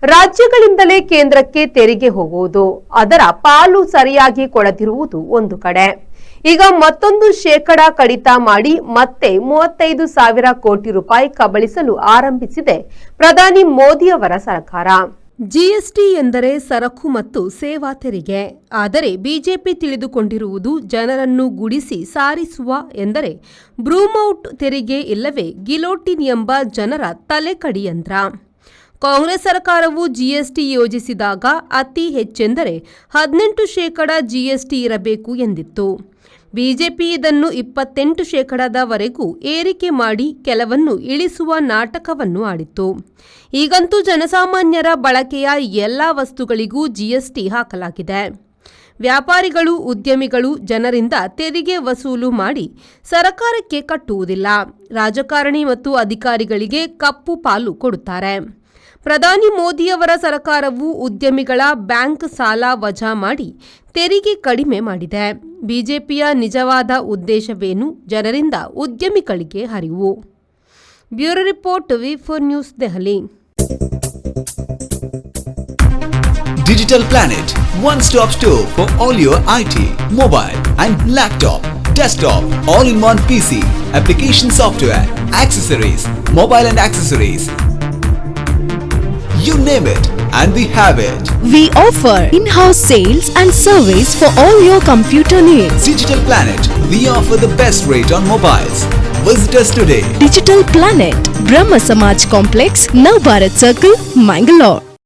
ರಾಜ್ಯಗಳಿಂದಲೇ ಕೇಂದ್ರಕ್ಕೆ ತೆರಿಗೆ ಹೋಗುವುದು, ಅದರ ಪಾಲು ಸರಿಯಾಗಿ ಕೊಡದಿರುವುದು ಒಂದು ಕಡೆ. ಈಗ ಮತ್ತೊಂದು ಶೇಕಡ ಕಡಿತ ಮಾಡಿ ಮತ್ತೆ 35,000 ಕೋಟಿ ರೂಪಾಯಿ ಕಬಳಿಸಲು ಆರಂಭಿಸಿದೆ ಪ್ರಧಾನಿ ಮೋದಿ ಅವರ ಸರ್ಕಾರ. ಜಿಎಸ್ಟಿ ಎಂದರೆ ಸರಕು ಮತ್ತು ಸೇವಾ ತೆರಿಗೆ. ಆದರೆ ಬಿಜೆಪಿ ತಿಳಿದುಕೊಂಡಿರುವುದು ಜನರನ್ನು ಗುಡಿಸಿ ಸಾರಿಸುವ ಎಂದರೆ ಬ್ರೂಮೌಟ್ ತೆರಿಗೆ ಇಲ್ಲವೇ ಗಿಲೋಟಿನ್ ಎಂಬ ಜನರ ತಲೆಕಡಿ ಯಂತ್ರ. ಕಾಂಗ್ರೆಸ್ ಸರ್ಕಾರವು ಜಿಎಸ್ಟಿ ಯೋಜಿಸಿದಾಗ ಅತಿ ಹೆಚ್ಚೆಂದರೆ 18% ಜಿಎಸ್ಟಿ ಇರಬೇಕು ಎಂದಿತ್ತು. ಬಿಜೆಪಿ ಇದನ್ನು 28%ವರೆಗೂ ಏರಿಕೆ ಮಾಡಿ ಕೆಲವನ್ನು ಇಳಿಸುವ ನಾಟಕವನ್ನು ಆಡಿತ್ತು. ಈಗಂತೂ ಜನಸಾಮಾನ್ಯರ ಬಳಕೆಯ ಎಲ್ಲ ವಸ್ತುಗಳಿಗೂ ಜಿಎಸ್ಟಿ ಹಾಕಲಾಗಿದೆ. ವ್ಯಾಪಾರಿಗಳು, ಉದ್ಯಮಿಗಳು ಜನರಿಂದ ತೆರಿಗೆ ವಸೂಲು ಮಾಡಿ ಸರ್ಕಾರಕ್ಕೆ ಕಟ್ಟುವುದಿಲ್ಲ. ರಾಜಕಾರಣಿ ಮತ್ತು ಅಧಿಕಾರಿಗಳಿಗೆ ಕಪ್ಪು ಪಾಲು ಕೊಡುತ್ತಾರೆ. ಪ್ರಧಾನಿ ಮೋದಿಯವರ ಸರ್ಕಾರವು ಉದ್ಯಮಿಗಳ ಬ್ಯಾಂಕ್ ಸಾಲ ವಜಾ ಮಾಡಿ ತೆರಿಗೆ ಕಡಿಮೆ ಮಾಡಿದೆ. ಬಿಜೆಪಿಯ ನಿಜವಾದ ಉದ್ದೇಶವೇನು? ಜನರಿಂದ ಉದ್ಯಮಿಗಳಿಗೆ ಹರಿವು. Bureau report, V4 news, Delhi. Digital Planet, one-stop store for all your IT, mobile and laptop, desktop, all-in-one PC, application software, accessories, mobile and accessories. You name it, and we have it. We offer in-house sales and service for all your computer needs. Digital Planet, we offer the best rate on mobiles. Visit us today. Digital Planet, Brahma Samaj Complex, Navbharat Circle, Mangalore.